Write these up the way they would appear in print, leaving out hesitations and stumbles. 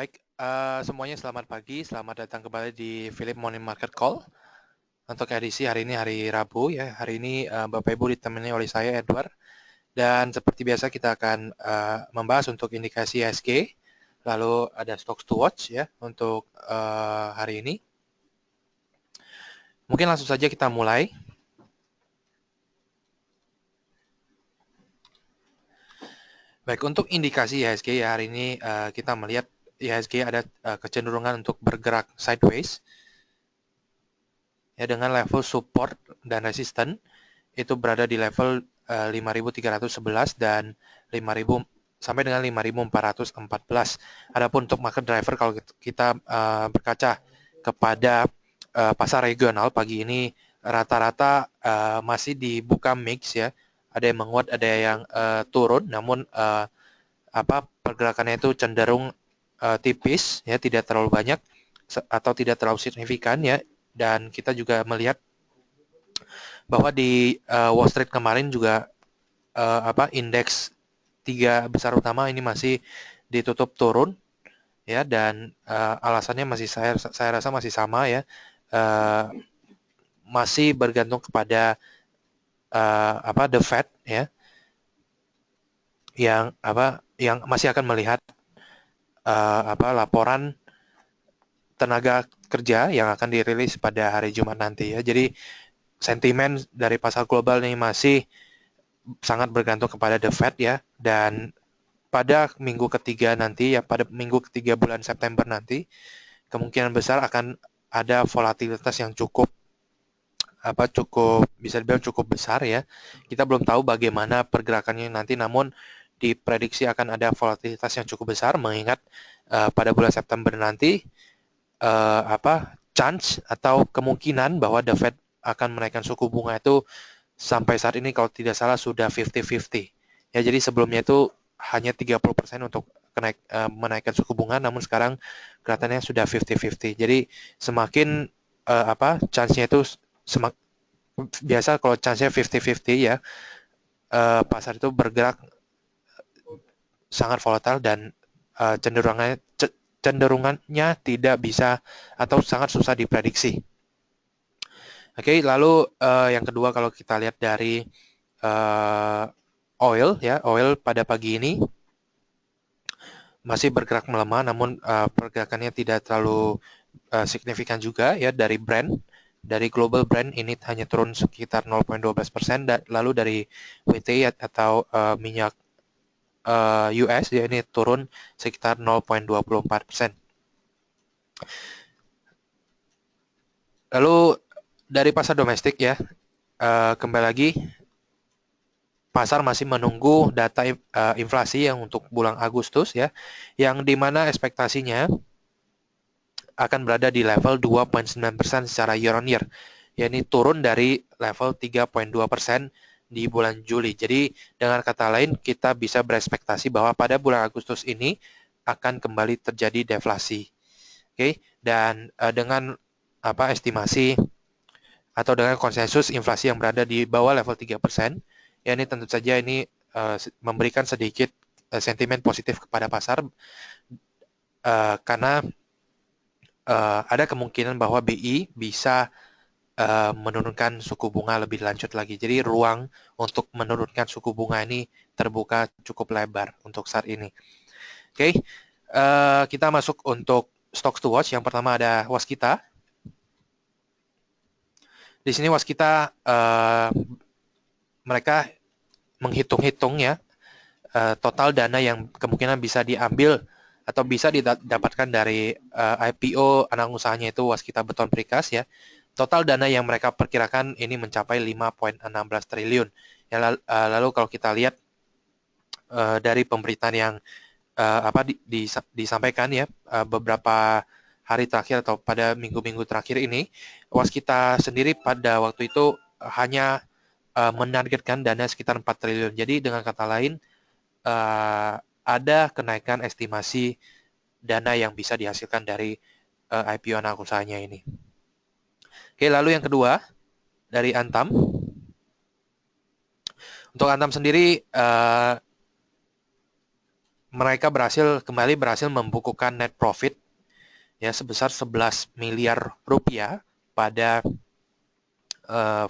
Baik, semuanya selamat pagi, selamat datang kembali di Philip Morning Market Call. Untuk edisi hari ini hari Rabu ya, hari ini Bapak Ibu ditemani oleh saya Edward. Dan seperti biasa kita akan membahas untuk indikasi IHSG, lalu ada stocks to watch ya untuk hari ini. Mungkin langsung saja kita mulai. Baik, untuk indikasi IHSG ya hari ini kita melihat IHSG ada kecenderungan untuk bergerak sideways ya dengan level support dan resisten itu berada di level 5.311 dan 5.000 sampai dengan 5.414. Adapun untuk market driver kalau kita berkaca kepada pasar regional pagi ini rata-rata masih dibuka mix ya. Ada yang menguat, ada yang turun, namun pergerakannya itu cenderung tipis ya, tidak terlalu banyak atau tidak terlalu signifikan ya. Dan kita juga melihat bahwa di Wall Street kemarin juga indeks tiga besar utama ini masih ditutup turun ya, dan alasannya masih saya rasa masih sama ya, masih bergantung kepada the Fed ya, yang masih akan melihat laporan tenaga kerja yang akan dirilis pada hari Jumat nanti ya. Jadi sentimen dari pasar global ini masih sangat bergantung kepada the Fed ya, dan pada minggu ketiga nanti ya, pada minggu ketiga bulan September nanti kemungkinan besar akan ada volatilitas yang cukup bisa dibilang cukup besar ya. Kita belum tahu bagaimana pergerakannya nanti, namun diprediksi akan ada volatilitas yang cukup besar mengingat pada bulan September nanti chance atau kemungkinan bahwa The Fed akan menaikkan suku bunga itu sampai saat ini kalau tidak salah sudah 50-50. Ya, jadi sebelumnya itu hanya 30% untuk menaikkan suku bunga, namun sekarang kelihatannya sudah 50-50. Jadi semakin chance-nya itu biasa kalau chance-nya 50-50 ya, pasar itu bergerak sangat volatile dan cenderungannya tidak bisa atau sangat susah diprediksi. Oke, lalu yang kedua kalau kita lihat dari oil ya, oil pada pagi ini masih bergerak melemah, namun pergerakannya tidak terlalu signifikan juga ya. Dari global brand ini hanya turun sekitar 0,12%, lalu dari WTI atau minyak US ya ini turun sekitar 0,24%. Lalu dari pasar domestik ya, kembali lagi pasar masih menunggu data inflasi yang untuk bulan Agustus ya, yang dimana ekspektasinya akan berada di level 2,9% secara year on year. Ya, ini turun dari level 3,2% di bulan Juli. Jadi dengan kata lain kita bisa berekspektasi bahwa pada bulan Agustus ini akan kembali terjadi deflasi. Oke, dan dengan estimasi atau dengan konsensus inflasi yang berada di bawah level 3%, ya ini tentu saja ini memberikan sedikit sentimen positif kepada pasar karena ada kemungkinan bahwa BI bisa menurunkan suku bunga lebih lanjut lagi. Jadi ruang untuk menurunkan suku bunga ini terbuka cukup lebar untuk saat ini. Oke, kita masuk untuk stocks to watch. Yang pertama ada Waskita. Di sini Waskita mereka menghitung-hitung ya total dana yang kemungkinan bisa diambil atau bisa didapatkan dari IPO anak usahanya itu Waskita Beton Precast ya. Total dana yang mereka perkirakan ini mencapai 5,16 triliun. Ya, lalu kalau kita lihat dari pemberitaan yang disampaikan ya beberapa hari terakhir atau pada minggu-minggu terakhir ini, Waskita sendiri pada waktu itu hanya menargetkan dana sekitar 4 triliun. Jadi dengan kata lain ada kenaikan estimasi dana yang bisa dihasilkan dari IPO anak usahanya ini. Oke, lalu yang kedua dari Antam. Untuk Antam sendiri mereka kembali berhasil membukukan net profit ya sebesar 11 miliar rupiah pada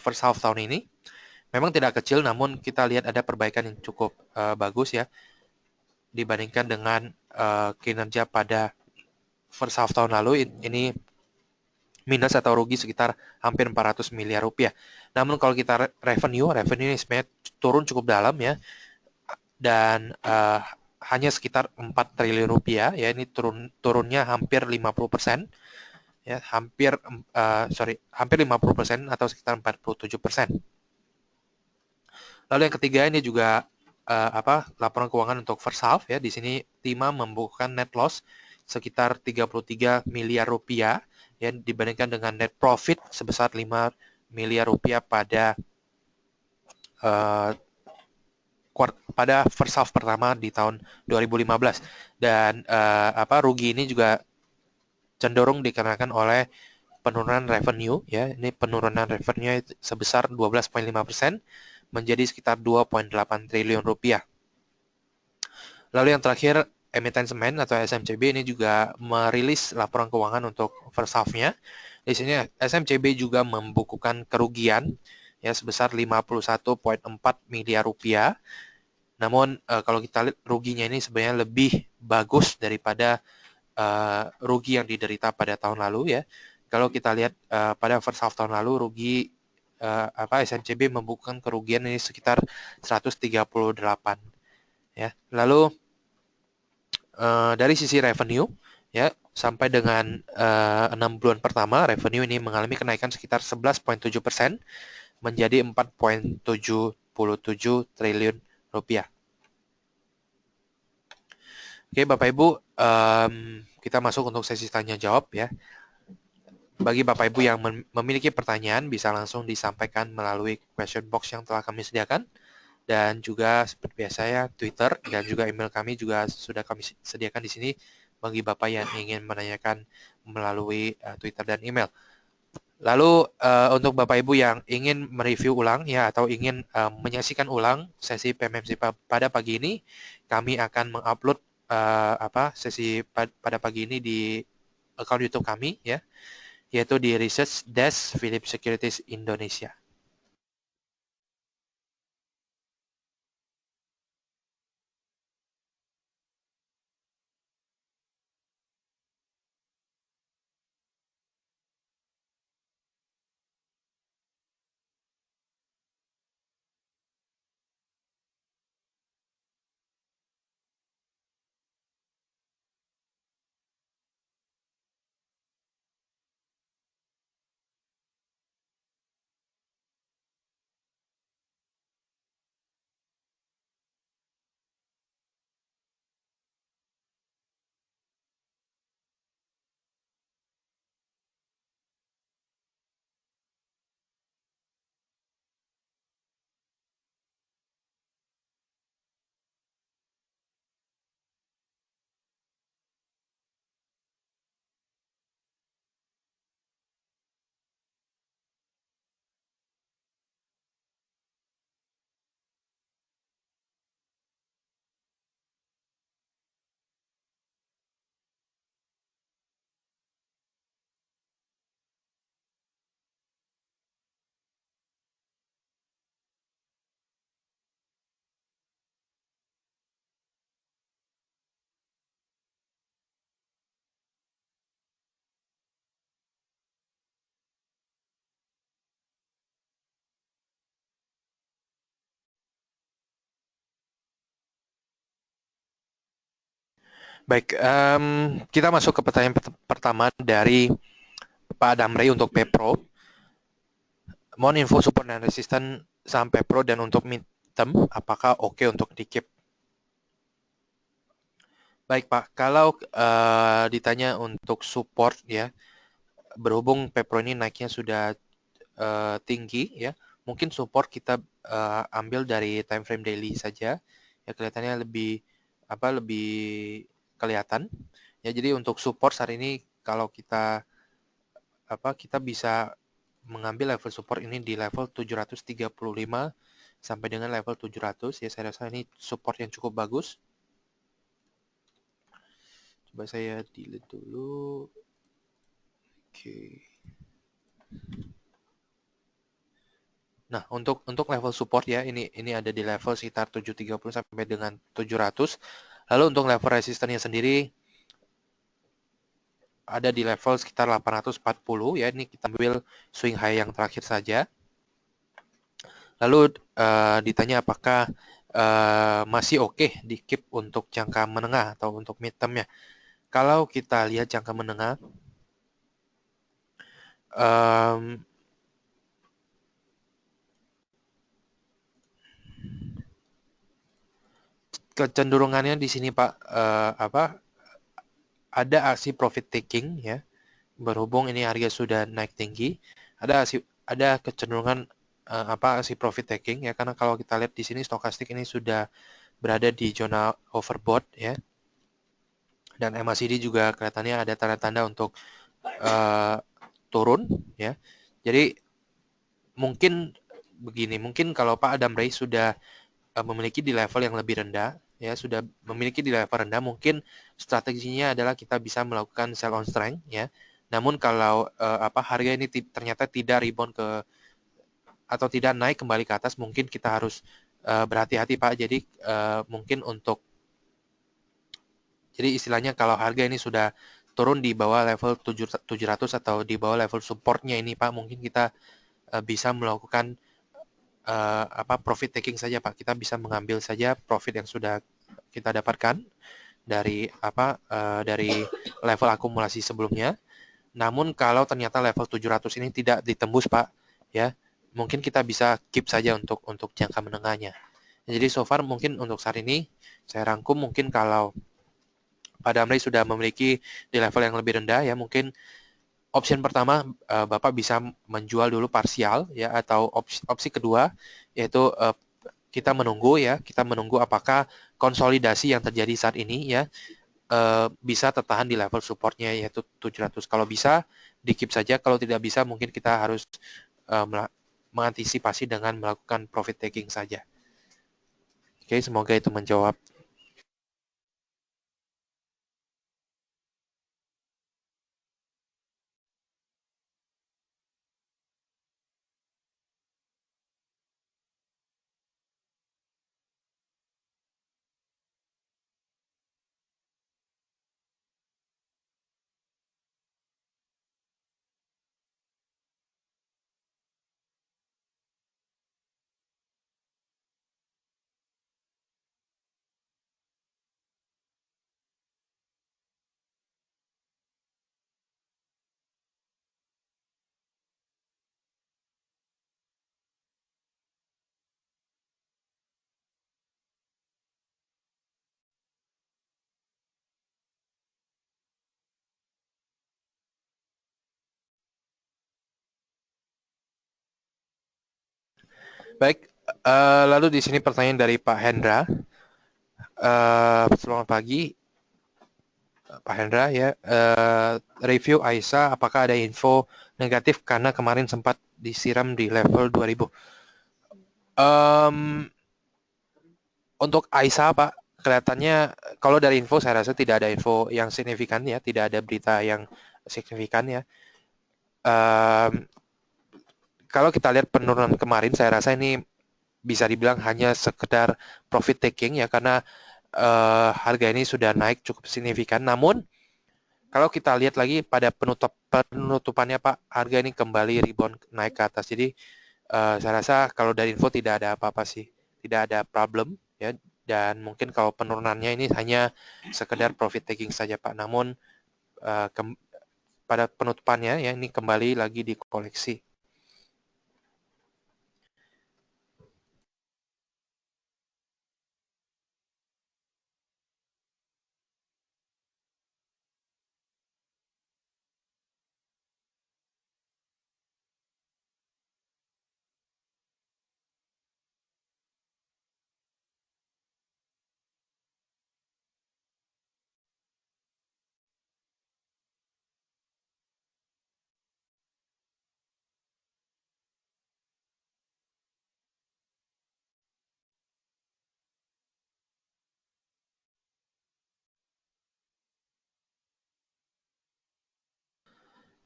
first half tahun ini. Memang tidak kecil, namun kita lihat ada perbaikan yang cukup bagus ya dibandingkan dengan kinerja pada first half tahun lalu. Ini minus atau rugi sekitar hampir 400 miliar rupiah. Namun kalau kita revenue ini sebenarnya turun cukup dalam ya, dan hanya sekitar 4 triliun rupiah ya, ini turunnya hampir 50%. Ya, hampir 50% atau sekitar 47%. Lalu yang ketiga ini juga laporan keuangan untuk first half ya. Di sini Tima membukukan net loss sekitar 33 miliar rupiah ya dibandingkan dengan net profit sebesar 5 miliar rupiah pada first half pertama di tahun 2015. Dan rugi ini juga cenderung dikarenakan oleh penurunan revenue ya. Ini penurunan revenue sebesar 12,5% menjadi sekitar 2,8 triliun rupiah. Lalu yang terakhir, emiten semen atau SMCB ini juga merilis laporan keuangan untuk first half-nya. Di sini SMCB juga membukukan kerugian ya sebesar 51,4 miliar rupiah. Namun kalau kita lihat ruginya ini sebenarnya lebih bagus daripada rugi yang diderita pada tahun lalu ya. Kalau kita lihat pada first half tahun lalu rugi SMCB membukukan kerugian ini sekitar 138 ya. Lalu dari sisi revenue ya sampai dengan 6 bulan pertama revenue ini mengalami kenaikan sekitar 11,7% menjadi 4,77 triliun rupiah. Oke Bapak Ibu, kita masuk untuk sesi tanya jawab ya. Bagi Bapak Ibu yang memiliki pertanyaan bisa langsung disampaikan melalui question box yang telah kami sediakan. Dan juga seperti biasa ya, Twitter dan juga email kami juga sudah kami sediakan di sini bagi Bapak yang ingin menanyakan melalui Twitter dan email. Lalu untuk Bapak Ibu yang ingin mereview ulang ya atau ingin menyaksikan ulang sesi PMMC pada pagi ini, kami akan mengupload sesi pada pagi ini di akun YouTube kami ya, yaitu di Research Desk Philips Securities Indonesia. Baik, kita masuk ke pertanyaan pertama dari Pak Damri untuk Pepro. Mohon info support dan resisten saham Pepro dan untuk midterm, apakah oke untuk di-keep? Baik Pak, kalau ditanya untuk support ya, berhubung Pepro ini naiknya sudah tinggi ya, mungkin support kita ambil dari time frame daily saja. Ya kelihatannya lebih kelihatan. Ya jadi untuk support saat ini kalau kita bisa mengambil level support ini di level 735 sampai dengan level 700 ya, saya rasa ini support yang cukup bagus. Coba saya delete dulu. Oke. Nah, untuk level support ya, ini ada di level sekitar 730 sampai dengan 700. Lalu untuk level resistannya sendiri ada di level sekitar 840 ya. Ini kita ambil swing high yang terakhir saja. Lalu ditanya apakah masih oke di keep untuk jangka menengah atau untuk mid term-nya. Kalau kita lihat jangka menengah, um, kecenderungannya di sini Pak, ada aksi profit taking ya. Berhubung ini harga sudah naik tinggi, ada kecenderungan aksi profit taking ya, karena kalau kita lihat di sini stokastik ini sudah berada di zona overbought ya, dan MACD juga kelihatannya ada tanda-tanda untuk uh, turun ya. Jadi mungkin begini, mungkin kalau Pak Adam Ray sudah memiliki di level yang lebih rendah ya, sudah memiliki di level rendah, mungkin strateginya adalah kita bisa melakukan sell on strength ya. Namun kalau harga ini ternyata tidak rebound ke atau tidak naik kembali ke atas, mungkin kita harus berhati-hati Pak. Jadi mungkin untuk, jadi istilahnya kalau harga ini sudah turun di bawah level 700 atau di bawah level supportnya ini Pak, mungkin kita bisa melakukan profit taking saja Pak. Kita bisa mengambil saja profit yang sudah kita dapatkan dari dari level akumulasi sebelumnya. Namun kalau ternyata level 700 ini tidak ditembus Pak, ya, mungkin kita bisa keep saja untuk jangka menengahnya. Jadi so far mungkin untuk saat ini saya rangkum, mungkin kalau Pak Damri sudah memiliki di level yang lebih rendah ya, mungkin option pertama Bapak bisa menjual dulu parsial ya, atau opsi kedua yaitu kita menunggu apakah konsolidasi yang terjadi saat ini ya bisa tertahan di level supportnya yaitu 700. Kalau bisa di keep saja, kalau tidak bisa mungkin kita harus uh, mengantisipasi dengan melakukan profit taking saja. Oke, semoga itu menjawab. Baik, lalu di sini pertanyaan dari Pak Hendra. Selamat pagi, Pak Hendra ya. Review Aisyah, apakah ada info negatif karena kemarin sempat disiram di level 2000? Um, untuk Aisyah Pak, kelihatannya kalau dari info saya rasa tidak ada info yang signifikan ya, tidak ada berita yang signifikan ya. Um, kalau kita lihat penurunan kemarin, saya rasa ini bisa dibilang hanya sekedar profit taking ya, karena harga ini sudah naik cukup signifikan. Namun kalau kita lihat lagi pada penutupannya Pak, harga ini kembali rebound naik ke atas. Jadi saya rasa kalau dari info tidak ada apa-apa sih, tidak ada problem ya. Dan mungkin kalau penurunannya ini hanya sekedar profit taking saja Pak. Namun uh, pada penutupannya ya ini kembali lagi di koleksi.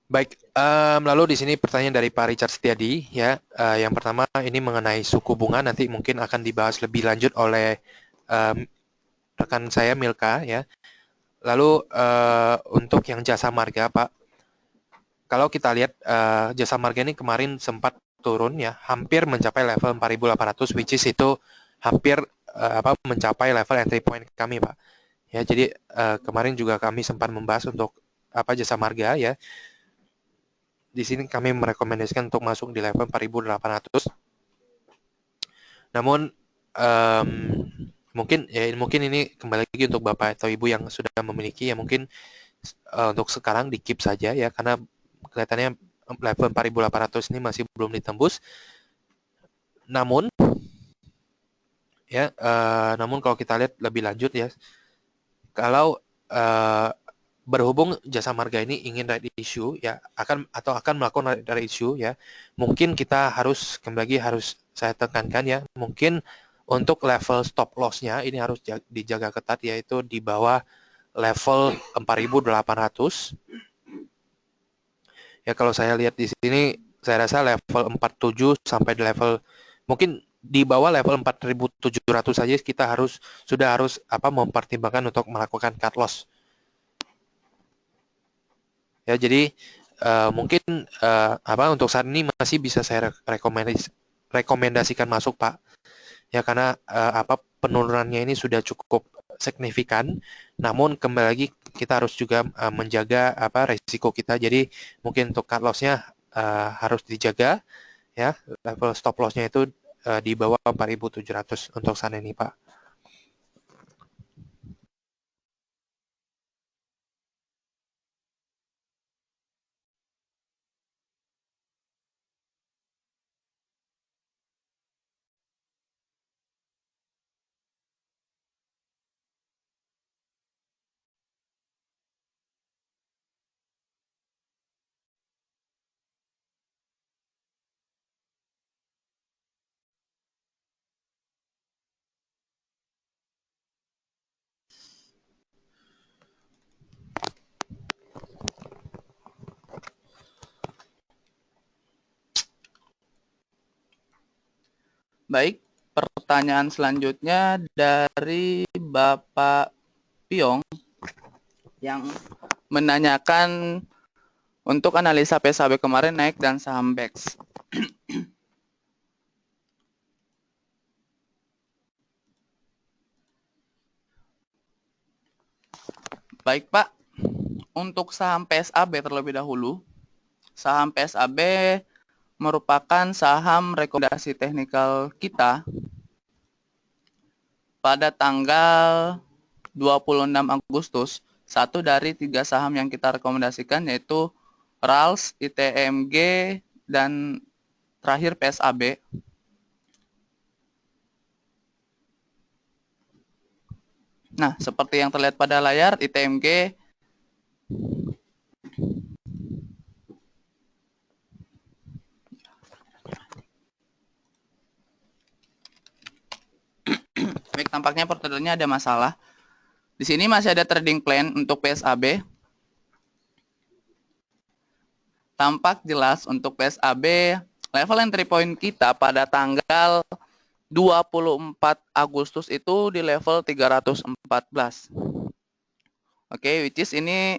Baik, lalu di sini pertanyaan dari Pak Richard Setiadi ya. Yang pertama ini mengenai suku bunga, nanti mungkin akan dibahas lebih lanjut oleh em, rekan saya Milka ya. Lalu untuk yang jasa marga Pak, kalau kita lihat jasa marga ini kemarin sempat turun ya, hampir mencapai level 4.800, which is itu hampir mencapai level entry point kami Pak. Ya, jadi kemarin juga kami sempat membahas untuk jasa marga ya. Di sini kami merekomendasikan untuk masuk di level 4.800. Namun um, mungkin ini kembali lagi untuk Bapak atau Ibu yang sudah memiliki ya, mungkin untuk sekarang di keep saja ya, karena kelihatannya level 4.800 ini masih belum ditembus. Namun namun kalau kita lihat lebih lanjut ya, kalau berhubung jasa marga ini ingin right issue ya, akan melakukan right issue ya, mungkin kita harus kembali lagi harus saya tekankan ya, mungkin untuk level stop loss-nya ini harus dijaga ketat, yaitu di bawah level 4.800. Ya, kalau saya lihat di sini saya rasa level 47 sampai di level mungkin di bawah level 4.700 saja kita sudah harus mempertimbangkan untuk melakukan cut loss. Ya, jadi mungkin untuk saat ini masih bisa saya rekomendasikan masuk Pak. Ya, karena penurunannya ini sudah cukup signifikan. Namun kembali lagi kita harus juga menjaga resiko kita. Jadi mungkin untuk cut loss-nya harus dijaga ya. Level stop loss-nya itu di bawah 4.700 untuk saat ini Pak. Baik, pertanyaan selanjutnya dari Bapak Piong yang menanyakan untuk analisa PSAB kemarin naik dan saham BEX. Baik Pak, untuk saham PSAB terlebih dahulu, saham PSAB merupakan saham rekomendasi teknikal kita pada tanggal 26 Agustus. Satu dari 3 saham yang kita rekomendasikan yaitu RALS, ITMG, dan terakhir PSAB. Nah, seperti yang terlihat pada layar, ITMG baik, tampaknya portofolionya ada masalah. Di sini masih ada trading plan untuk PSAB. Tampak jelas untuk PSAB, level entry point kita pada tanggal 24 Agustus itu di level 314. Oke, which is ini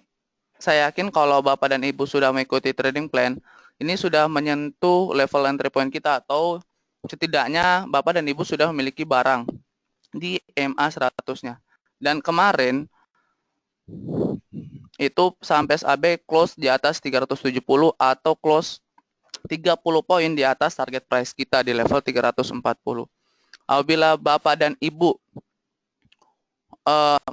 saya yakin kalau Bapak dan Ibu sudah mengikuti trading plan, ini sudah menyentuh level entry point kita, atau setidaknya Bapak dan Ibu sudah memiliki barang di MA 100-nya. Dan kemarin itu saham PSAB close di atas 370 atau close 30 poin di atas target price kita di level 340. Apabila Bapak dan Ibu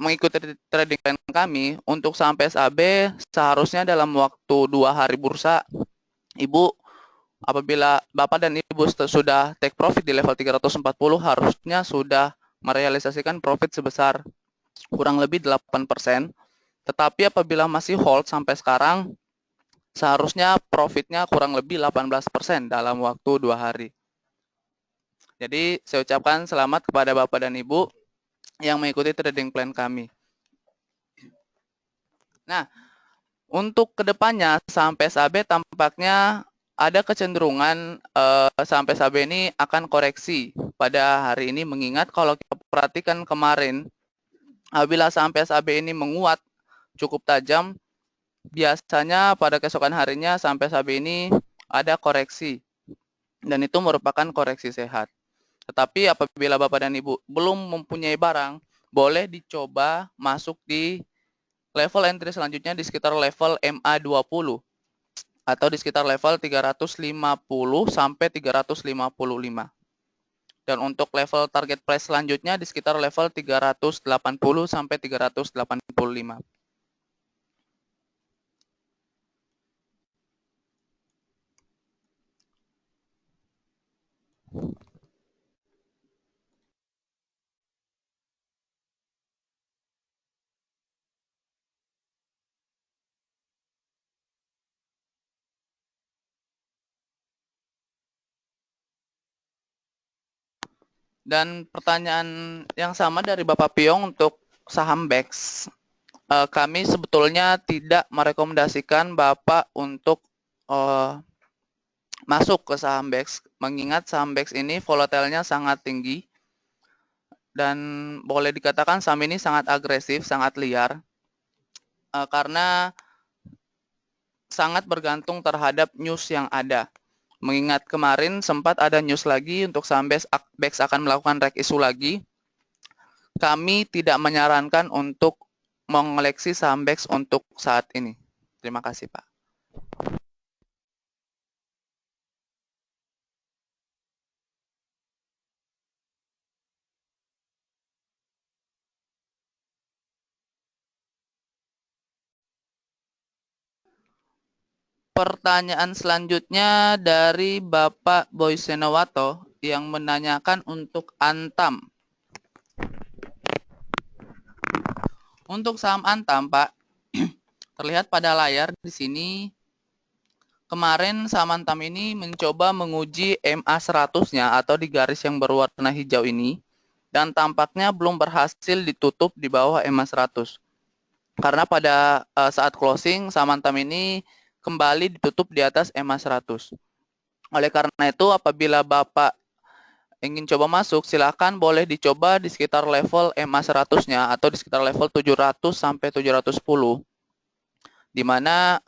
mengikuti trading plan kami untuk saham PSAB, seharusnya dalam waktu 2 hari bursa, Ibu apabila Bapak dan Ibu sudah take profit di level 340, harusnya sudah merealisasikan profit sebesar kurang lebih 8%. Tetapi apabila masih hold sampai sekarang, seharusnya profitnya kurang lebih 18% dalam waktu 2 hari. Jadi saya ucapkan selamat kepada Bapak dan Ibu yang mengikuti trading plan kami. Nah, Untuk kedepannya saham PSAB tampaknya ada kecenderungan saham PSAB ini akan koreksi pada hari ini, mengingat kalau kita perhatikan kemarin apabila saham PSAB ini menguat cukup tajam, biasanya pada keesokan harinya saham PSAB ini ada koreksi dan itu merupakan koreksi sehat. Tetapi apabila Bapak dan Ibu belum mempunyai barang, boleh dicoba masuk di level entry selanjutnya di sekitar level MA20 atau di sekitar level 350 sampai 355. Dan untuk level target price selanjutnya di sekitar level 380 sampai 385. Dan pertanyaan yang sama dari Bapak Piong untuk saham BEX. Kami sebetulnya tidak merekomendasikan Bapak untuk masuk ke saham BEX, mengingat saham BEX ini volatilnya sangat tinggi dan boleh dikatakan saham ini sangat agresif, sangat liar, karena sangat bergantung terhadap news yang ada. Mengingat kemarin sempat ada news lagi untuk saham BEX akan melakukan reg issue lagi. Kami tidak menyarankan untuk mengoleksi saham BEX untuk saat ini. Terima kasih, Pak. Pertanyaan selanjutnya dari Bapak Boy Senowato yang menanyakan untuk Antam. Untuk saham Antam, Pak, terlihat pada layar di sini kemarin saham Antam ini mencoba menguji MA100-nya atau di garis yang berwarna hijau ini dan tampaknya belum berhasil ditutup di bawah MA100. Karena pada saat closing saham Antam ini kembali ditutup di atas MA100. Oleh karena itu, apabila Bapak ingin coba masuk, silakan boleh dicoba di sekitar level MA100-nya atau di sekitar level 700 sampai 710. Di mana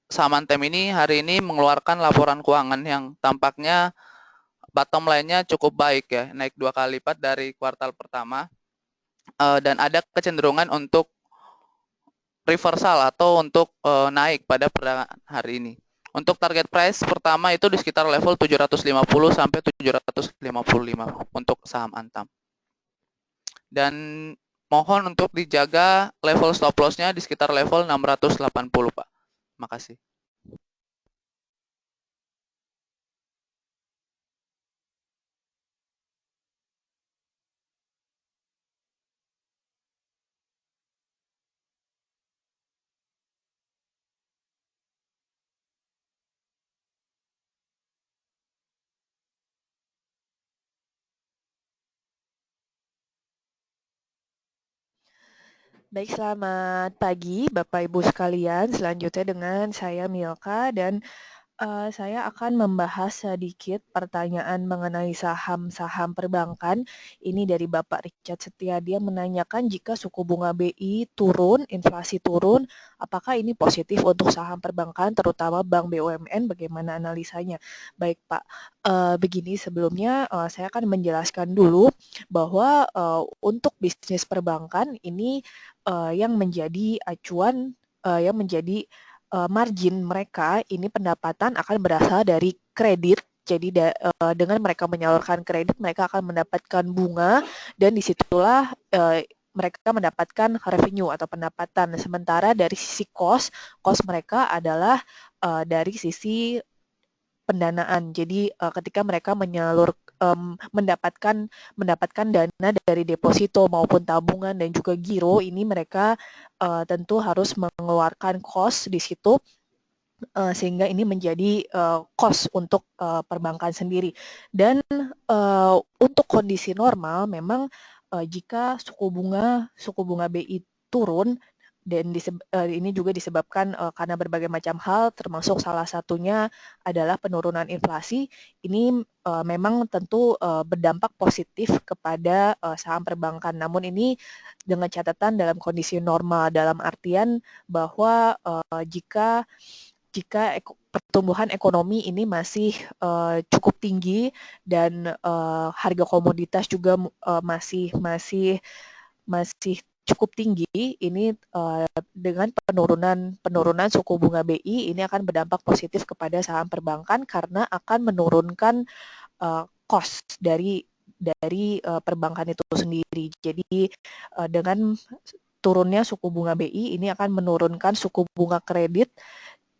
saham Antam ini hari ini mengeluarkan laporan keuangan yang tampaknya bottom line-nya cukup baik ya, naik 2 kali lipat dari kuartal pertama. Dan ada kecenderungan untuk reversal atau untuk naik pada perdagangan hari ini. Untuk target price pertama itu di sekitar level 750 sampai 755 untuk saham Antam. Dan mohon untuk dijaga level stop loss-nya di sekitar level 680, Pak. Terima kasih. Baik, selamat pagi Bapak Ibu sekalian. Selanjutnya dengan saya Milka dan saya akan membahas sedikit pertanyaan mengenai saham-saham perbankan. Ini dari Bapak Richard Setia. Dia menanyakan jika suku bunga BI turun, inflasi turun, apakah ini positif untuk saham perbankan, terutama bank BUMN, bagaimana analisanya? Baik Pak, begini sebelumnya saya akan menjelaskan dulu bahwa untuk bisnis perbankan ini yang menjadi acuan, yang menjadi margin mereka ini pendapatan akan berasal dari kredit. Jadi dengan mereka menyalurkan kredit, mereka akan mendapatkan bunga dan disitulah mereka mendapatkan revenue atau pendapatan. Sementara dari sisi cost mereka adalah dari sisi pendanaan. Jadi ketika mereka mendapatkan dana dari deposito maupun tabungan dan juga giro, ini mereka tentu harus mengeluarkan cost di situ. Sehingga ini menjadi cost untuk perbankan sendiri. Dan untuk kondisi normal memang jika suku bunga BI turun, dan ini juga disebabkan karena berbagai macam hal, termasuk salah satunya adalah penurunan inflasi. Ini memang tentu berdampak positif kepada saham perbankan. Namun ini dengan catatan dalam kondisi normal, dalam artian bahwa jika pertumbuhan ekonomi ini masih cukup tinggi dan harga komoditas juga masih cukup tinggi, ini dengan penurunan suku bunga BI ini akan berdampak positif kepada saham perbankan karena akan menurunkan cost dari perbankan itu sendiri. Jadi dengan turunnya suku bunga BI ini akan menurunkan suku bunga kredit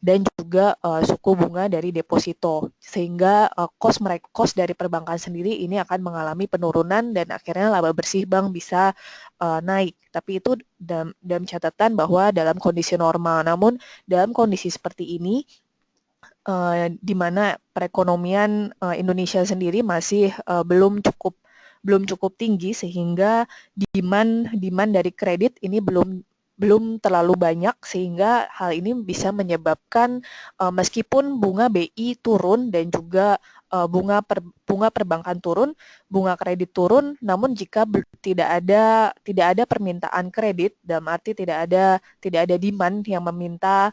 dan juga suku bunga dari deposito, sehingga cost dari perbankan sendiri ini akan mengalami penurunan dan akhirnya laba bersih bank bisa naik. Tapi itu dalam catatan bahwa dalam kondisi normal. Namun dalam kondisi seperti ini, di mana perekonomian Indonesia sendiri masih belum cukup tinggi, sehingga demand dari kredit ini belum terlalu banyak, sehingga hal ini bisa menyebabkan meskipun bunga BI turun dan juga bunga perbankan turun, bunga kredit turun, namun jika tidak ada permintaan kredit, dalam arti tidak ada demand yang meminta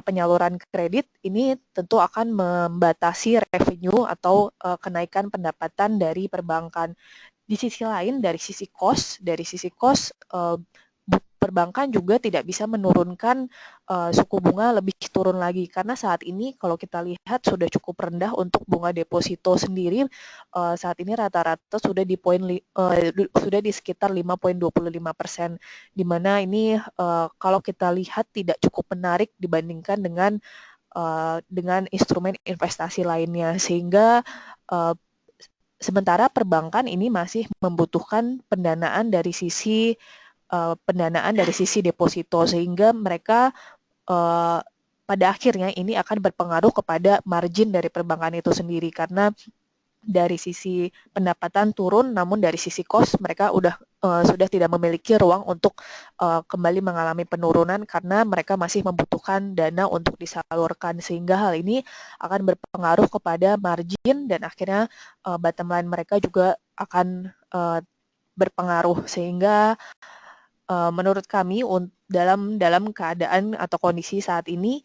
penyaluran kredit, ini tentu akan membatasi revenue atau kenaikan pendapatan dari perbankan. Di sisi lain, dari sisi cost perbankan juga tidak bisa menurunkan suku bunga lebih turun lagi, karena saat ini kalau kita lihat sudah cukup rendah untuk bunga deposito sendiri. Saat ini rata-rata sudah di sekitar 5,25%, di mana ini kalau kita lihat tidak cukup menarik dibandingkan dengan instrumen investasi lainnya, sehingga sementara perbankan ini masih membutuhkan pendanaan dari sisi deposito, sehingga mereka pada akhirnya ini akan berpengaruh kepada margin dari perbankan itu sendiri, karena dari sisi pendapatan turun, namun dari sisi cost mereka sudah tidak memiliki ruang untuk kembali mengalami penurunan karena mereka masih membutuhkan dana untuk disalurkan, sehingga hal ini akan berpengaruh kepada margin dan akhirnya bottom line mereka juga akan berpengaruh, sehingga menurut kami dalam keadaan atau kondisi saat ini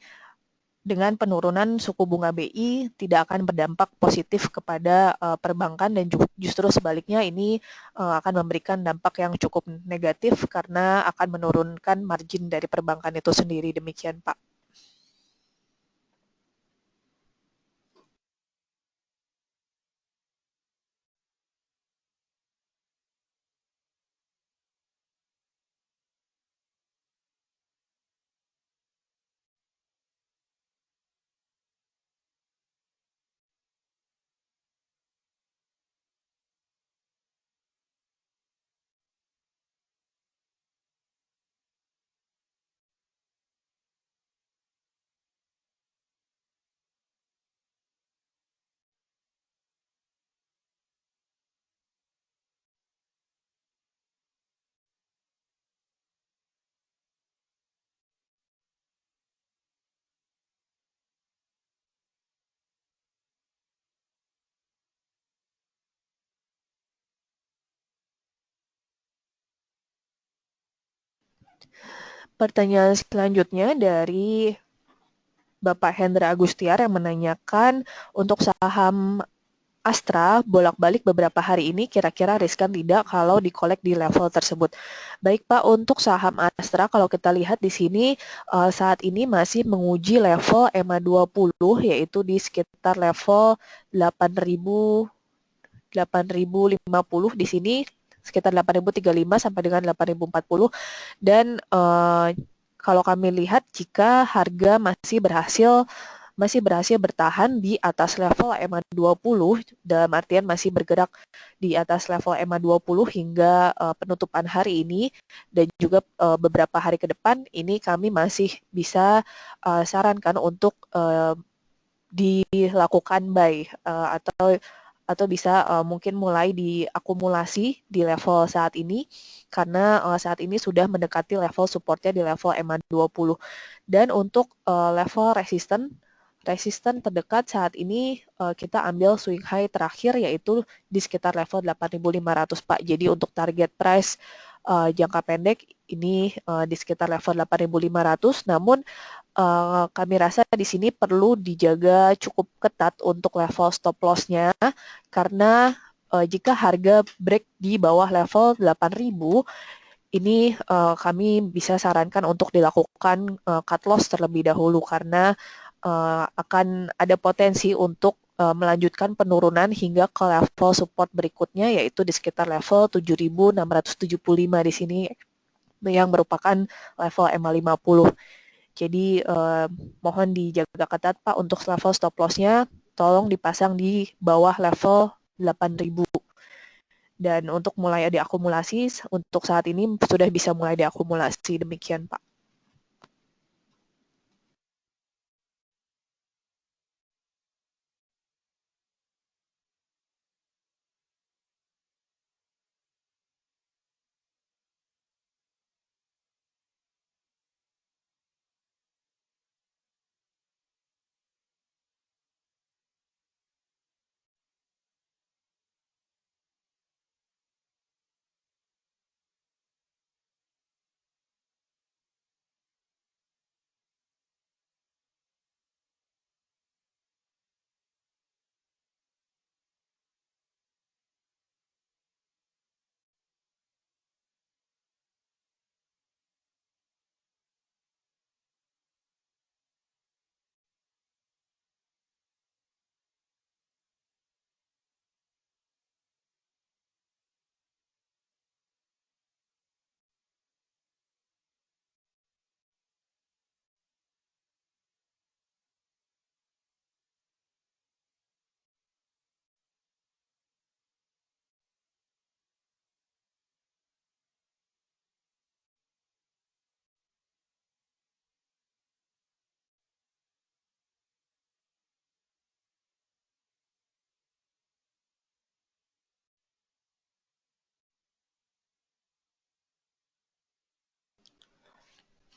dengan penurunan suku bunga BI tidak akan berdampak positif kepada perbankan, dan justru sebaliknya ini akan memberikan dampak yang cukup negatif karena akan menurunkan margin dari perbankan itu sendiri. Demikian, Pak. Pertanyaan selanjutnya dari Bapak Hendra Agustiar yang menanyakan untuk saham Astra bolak-balik beberapa hari ini kira-kira riskan tidak kalau dikolek di level tersebut. Baik Pak, untuk saham Astra kalau kita lihat di sini saat ini masih menguji level EMA 20 yaitu di sekitar level 8.050 di sini, sekitar 8.035 sampai dengan 8.040, dan kalau kami lihat jika harga masih berhasil bertahan di atas level EMA 20, dalam artian masih bergerak di atas level EMA 20 hingga penutupan hari ini dan juga beberapa hari ke depan, ini kami masih bisa sarankan untuk dilakukan buy atau atau bisa mungkin mulai diakumulasi di level saat ini karena saat ini sudah mendekati level supportnya di level MA20. Dan untuk level resisten terdekat saat ini kita ambil swing high terakhir yaitu di sekitar level 8.500 Pak. Jadi untuk target price jangka pendek ini di sekitar level 8.500, namun kami rasa di sini perlu dijaga cukup ketat untuk level stop loss-nya karena jika harga break di bawah level 8.000 ini kami bisa sarankan untuk dilakukan cut loss terlebih dahulu karena akan ada potensi untuk melanjutkan penurunan hingga ke level support berikutnya yaitu di sekitar level 7.675 di sini yang merupakan level MA50. Jadi mohon dijaga ketat Pak untuk level stop loss-nya tolong dipasang di bawah level 8.000. Dan untuk mulai diakumulasi untuk saat ini sudah bisa mulai diakumulasi demikian Pak.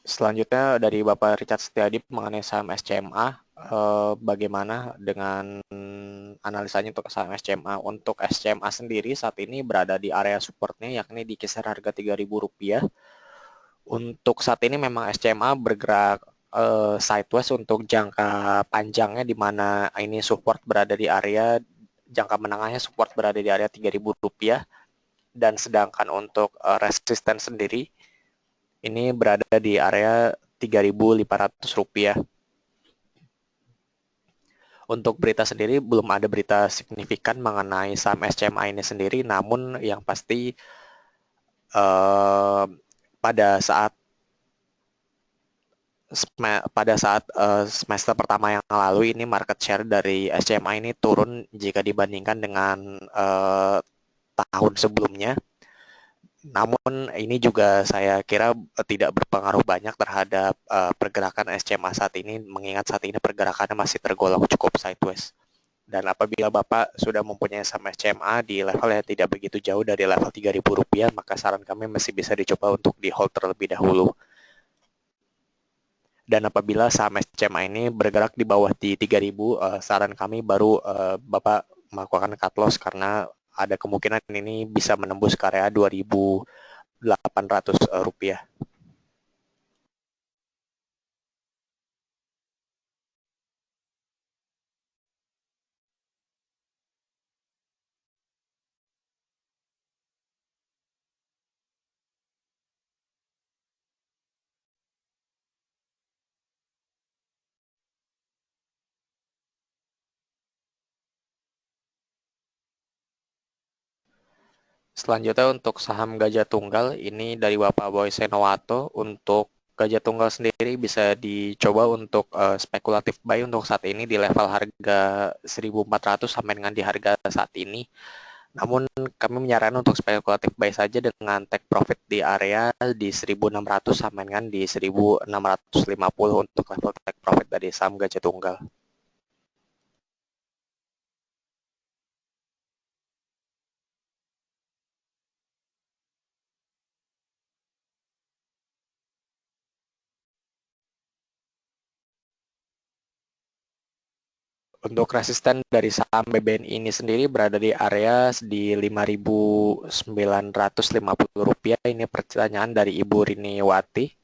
Selanjutnya dari Bapak Richard Setiadi mengenai saham SCMA, bagaimana dengan analisanya untuk saham SCMA? Untuk SCMA sendiri saat ini berada di area supportnya yakni di kisaran harga Rp3.000. Untuk saat ini memang SCMA bergerak sideways untuk jangka panjangnya di mana ini support berada di area, jangka menengahnya support berada di area Rp3.000 dan sedangkan untuk resisten sendiri ini berada di area Rp3.500. Untuk berita sendiri, belum ada berita signifikan mengenai saham SCMA ini sendiri, namun yang pasti pada saat semester pertama yang lalu ini market share dari SCMA ini turun jika dibandingkan dengan tahun sebelumnya. Namun ini juga saya kira tidak berpengaruh banyak terhadap pergerakan SCMA saat ini, mengingat saat ini pergerakannya masih tergolong cukup sideways. Dan apabila Bapak sudah mempunyai saham SCMA di level yang tidak begitu jauh dari level Rp3.000, maka saran kami masih bisa dicoba untuk di hold terlebih dahulu. Dan apabila saham SCMA ini bergerak di bawah di 3.000, saran kami baru Bapak melakukan cut loss karena ada kemungkinan ini bisa menembus ke area Rp2.800. Selanjutnya untuk saham Gajah Tunggal, ini dari Bapak Boy Senowato. Untuk Gajah Tunggal sendiri bisa dicoba untuk spekulatif buy untuk saat ini di level harga 1.400 sampai dengan di harga saat ini. Namun kami menyarankan untuk spekulatif buy saja dengan take profit di area di 1.600 sampai dengan di 1.650 untuk level take profit dari saham Gajah Tunggal. Untuk resisten dari saham BBNI ini sendiri berada di area di Rp5.950. Ini pertanyaan dari Ibu Riniwati.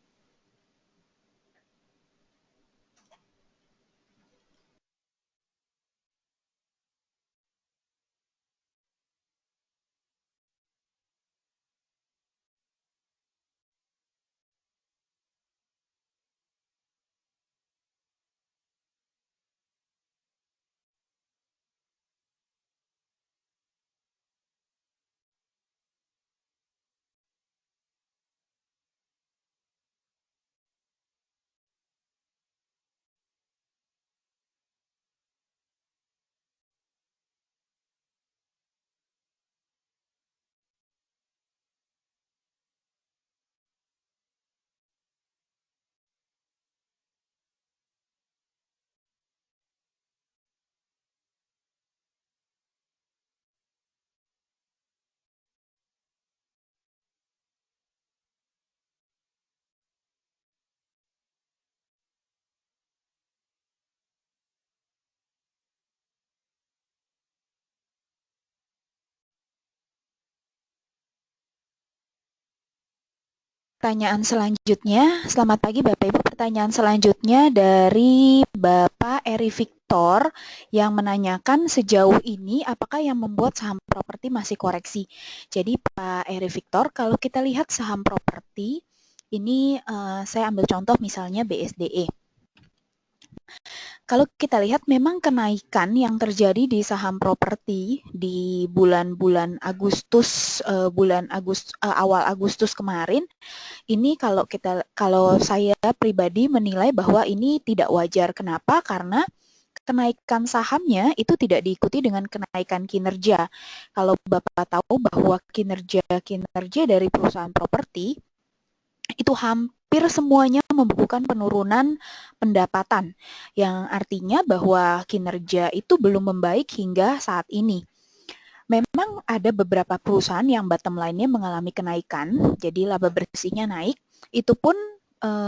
Pertanyaan selanjutnya, selamat pagi Bapak Ibu. Pertanyaan selanjutnya dari Bapak Eri Victor yang menanyakan sejauh ini apakah yang membuat saham properti masih koreksi. Jadi Pak Eri Victor, kalau kita lihat saham properti, ini saya ambil contoh misalnya BSDE. Kalau kita lihat memang kenaikan yang terjadi di saham properti di bulan-bulan Agustus, awal Agustus kemarin, ini kalau saya pribadi menilai bahwa ini tidak wajar. Kenapa? Karena kenaikan sahamnya itu tidak diikuti dengan kenaikan kinerja. Kalau Bapak tahu bahwa kinerja dari perusahaan properti itu hampir semuanya membukukan penurunan pendapatan, yang artinya bahwa kinerja itu belum membaik hingga saat ini. Memang ada beberapa perusahaan yang bottom line-nya mengalami kenaikan, jadi laba bersihnya naik, itu pun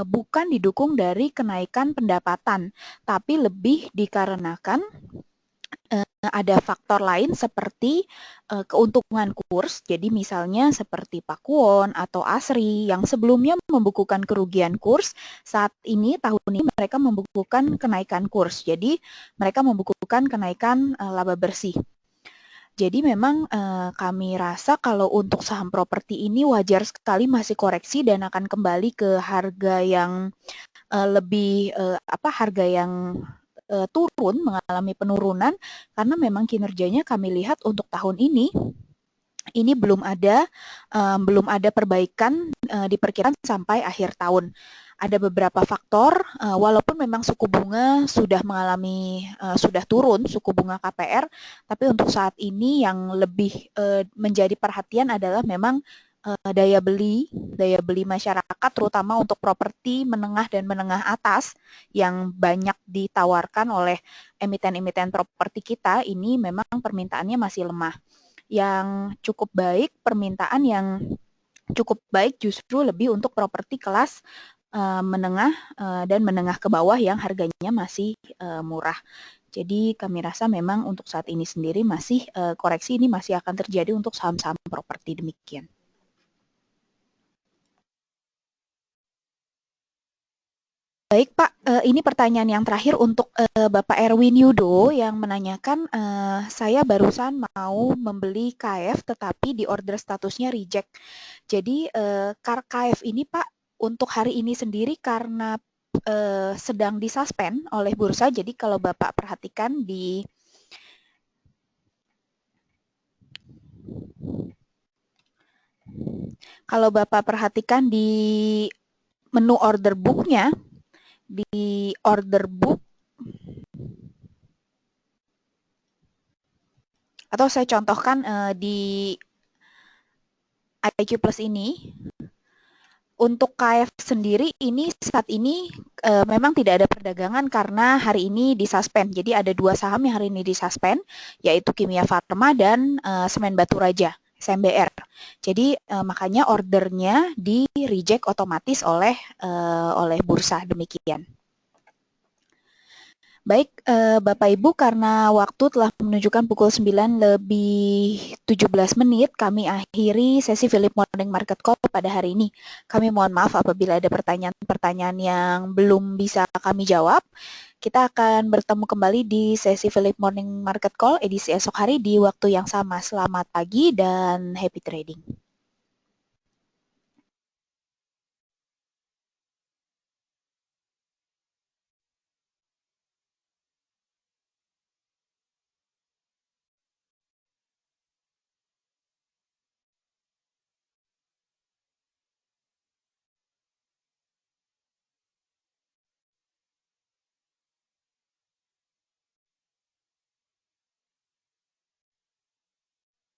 bukan didukung dari kenaikan pendapatan, tapi lebih dikarenakan ada faktor lain seperti keuntungan kurs. Jadi misalnya seperti Pakuwon atau Asri yang sebelumnya membukukan kerugian kurs, saat ini tahun ini mereka membukukan kenaikan kurs. Jadi mereka membukukan kenaikan laba bersih. Jadi memang kami rasa kalau untuk saham properti ini wajar sekali masih koreksi dan akan kembali ke harga yang harga yang turun, mengalami penurunan, karena memang kinerjanya kami lihat untuk tahun ini belum ada perbaikan diperkirakan sampai akhir tahun. Ada beberapa faktor, walaupun memang suku bunga sudah turun, suku bunga KPR, tapi untuk saat ini yang lebih menjadi perhatian adalah memang daya beli masyarakat, terutama untuk properti menengah dan menengah atas yang banyak ditawarkan oleh emiten-emiten properti kita, ini memang permintaannya masih lemah. Yang cukup baik, permintaan yang cukup baik justru lebih untuk properti kelas menengah dan menengah ke bawah yang harganya masih murah. Jadi kami rasa memang untuk saat ini sendiri masih koreksi ini masih akan terjadi untuk saham-saham properti, demikian. Baik Pak, ini pertanyaan yang terakhir untuk Bapak Erwin Yudo yang menanyakan, saya barusan mau membeli KF tetapi di order statusnya reject. Jadi KF ini Pak untuk hari ini sendiri karena sedang disuspend oleh bursa, jadi kalau Bapak perhatikan di menu order book-nya, di order book, atau saya contohkan di IQ Plus ini, untuk KF sendiri ini saat ini memang tidak ada perdagangan karena hari ini disuspend. Jadi ada dua saham yang hari ini disuspend, yaitu Kimia Farma dan Semen Batu Raja, SMBR. Jadi makanya ordernya di reject otomatis oleh bursa, demikian. Baik, Bapak Ibu, karena waktu telah menunjukkan pukul 9:17, kami akhiri sesi Philip Morning Market Call pada hari ini. Kami mohon maaf apabila ada pertanyaan-pertanyaan yang belum bisa kami jawab. Kita akan bertemu kembali di sesi Philip Morning Market Call edisi esok hari di waktu yang sama. Selamat pagi dan happy trading.